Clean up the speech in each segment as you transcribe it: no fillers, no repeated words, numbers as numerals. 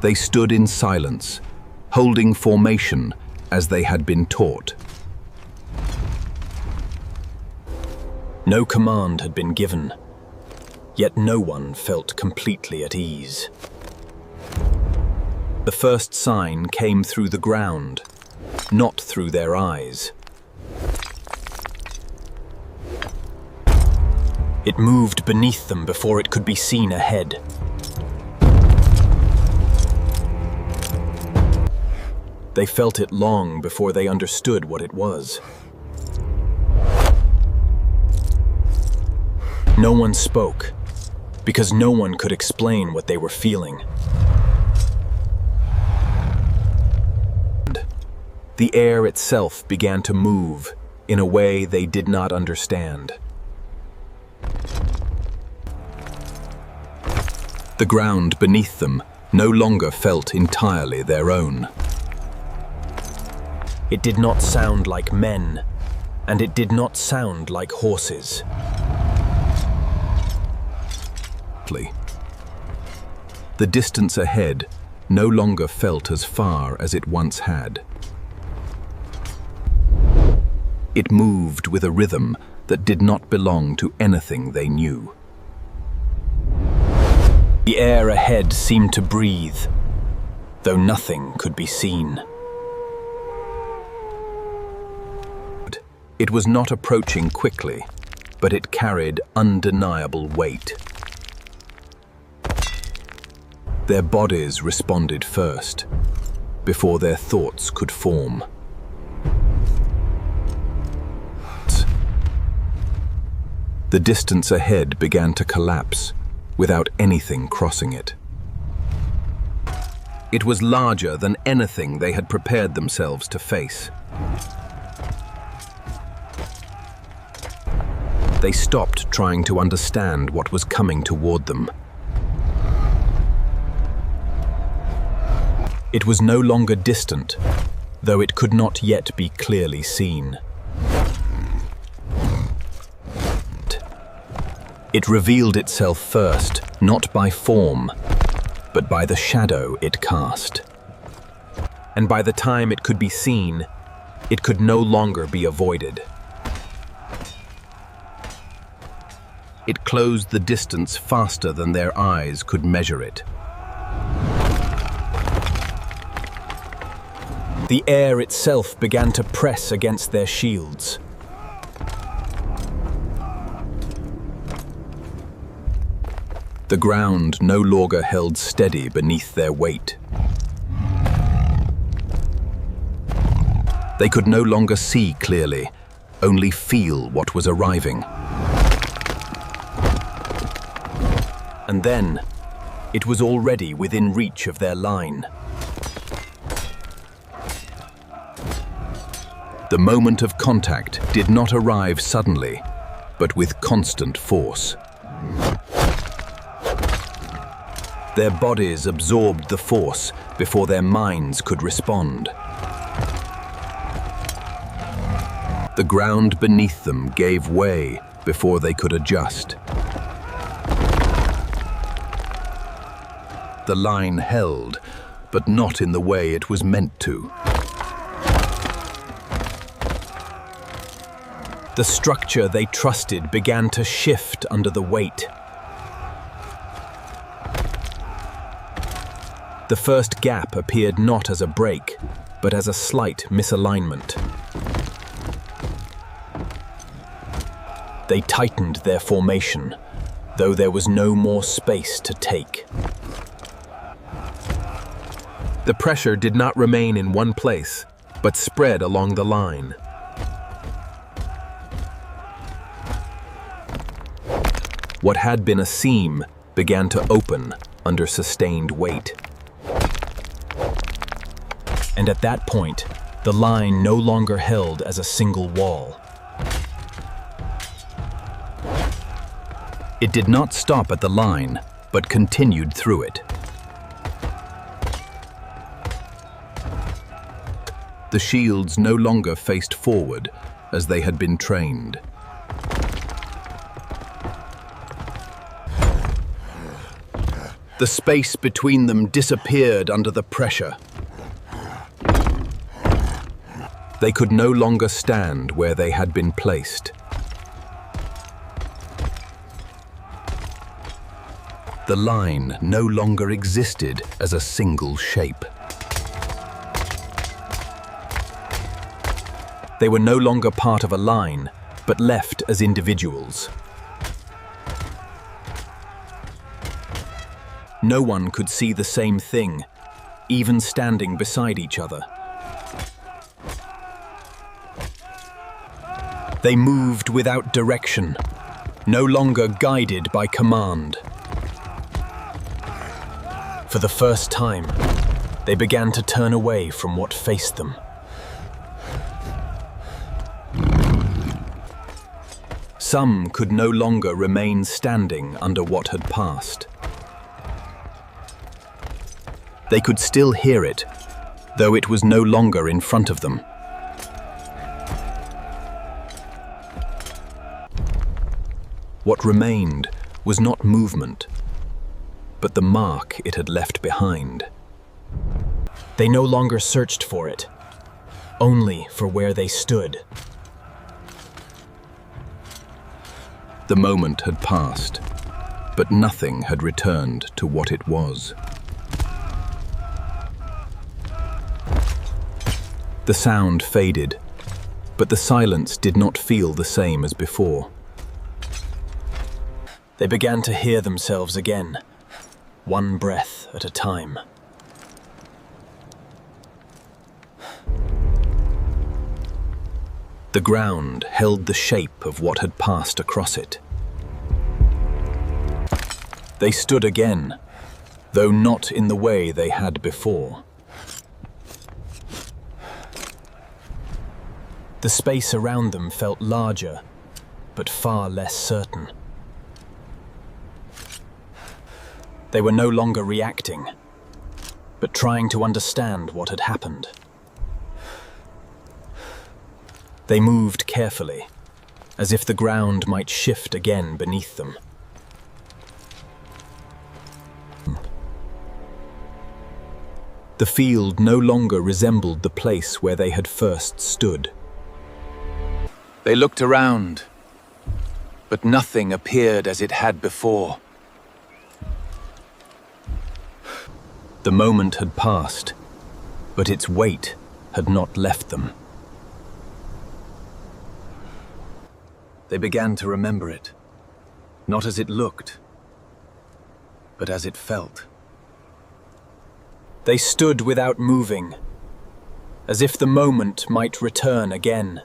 They stood in silence, holding formation as they had been taught. No command had been given, yet no one felt completely at ease. The first sign came through the ground, not through their eyes. It moved beneath them before it could be seen ahead. They felt it long before they understood what it was. No one spoke, because no one could explain what they were feeling. The air itself began to move in a way they did not understand. The ground beneath them no longer felt entirely their own. It did not sound like men, and it did not sound like horses. The distance ahead no longer felt as far as it once had. It moved with a rhythm that did not belong to anything they knew. The air ahead seemed to breathe, though nothing could be seen. It was not approaching quickly, but it carried undeniable weight. Their bodies responded first, before their thoughts could form. The distance ahead began to collapse without anything crossing it. It was larger than anything they had prepared themselves to face. They stopped trying to understand what was coming toward them. It was no longer distant, though it could not yet be clearly seen. It revealed itself first, not by form, but by the shadow it cast. And by the time it could be seen, it could no longer be avoided. It closed the distance faster than their eyes could measure it. The air itself began to press against their shields. The ground no longer held steady beneath their weight. They could no longer see clearly, only feel what was arriving. And then, it was already within reach of their line. The moment of contact did not arrive suddenly, but with constant force. Their bodies absorbed the force before their minds could respond. The ground beneath them gave way before they could adjust. The line held, but not in the way it was meant to. The structure they trusted began to shift under the weight. The first gap appeared not as a break, but as a slight misalignment. They tightened their formation, though there was no more space to take. The pressure did not remain in one place, but spread along the line. What had been a seam began to open under sustained weight. And at that point, the line no longer held as a single wall. It did not stop at the line, but continued through it. The shields no longer faced forward as they had been trained. The space between them disappeared under the pressure. They could no longer stand where they had been placed. The line no longer existed as a single shape. They were no longer part of a line, but left as individuals. No one could see the same thing, even standing beside each other. They moved without direction, no longer guided by command. For the first time, they began to turn away from what faced them. Some could no longer remain standing under what had passed. They could still hear it, though it was no longer in front of them. What remained was not movement, but the mark it had left behind. They no longer searched for it, only for where they stood. The moment had passed, but nothing had returned to what it was. The sound faded, but the silence did not feel the same as before. They began to hear themselves again, one breath at a time. The ground held the shape of what had passed across it. They stood again, though not in the way they had before. The space around them felt larger, but far less certain. They were no longer reacting, but trying to understand what had happened. They moved carefully, as if the ground might shift again beneath them. The field no longer resembled the place where they had first stood. They looked around, but nothing appeared as it had before. The moment had passed, but its weight had not left them. They began to remember it, not as it looked, but as it felt. They stood without moving, as if the moment might return again.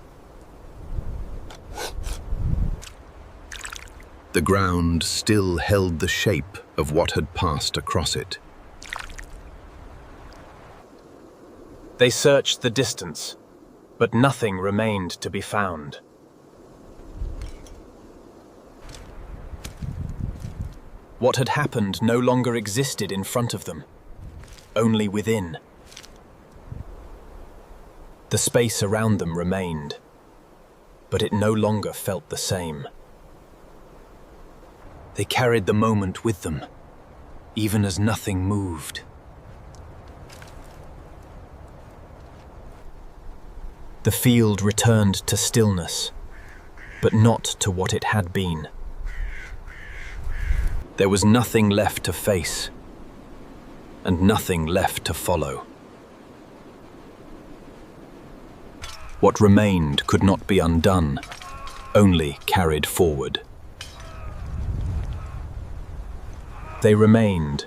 The ground still held the shape of what had passed across it. They searched the distance, but nothing remained to be found. What had happened no longer existed in front of them, only within. The space around them remained, but it no longer felt the same. They carried the moment with them, even as nothing moved. The field returned to stillness, but not to what it had been. There was nothing left to face, and nothing left to follow. What remained could not be undone, only carried forward. They remained,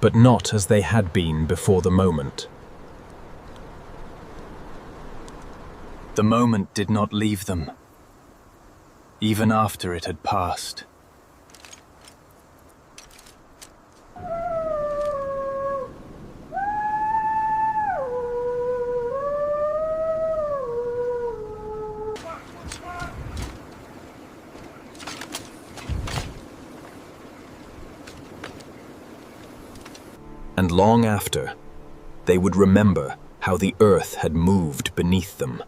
but not as they had been before the moment. The moment did not leave them, even after it had passed. And long after, they would remember how the earth had moved beneath them.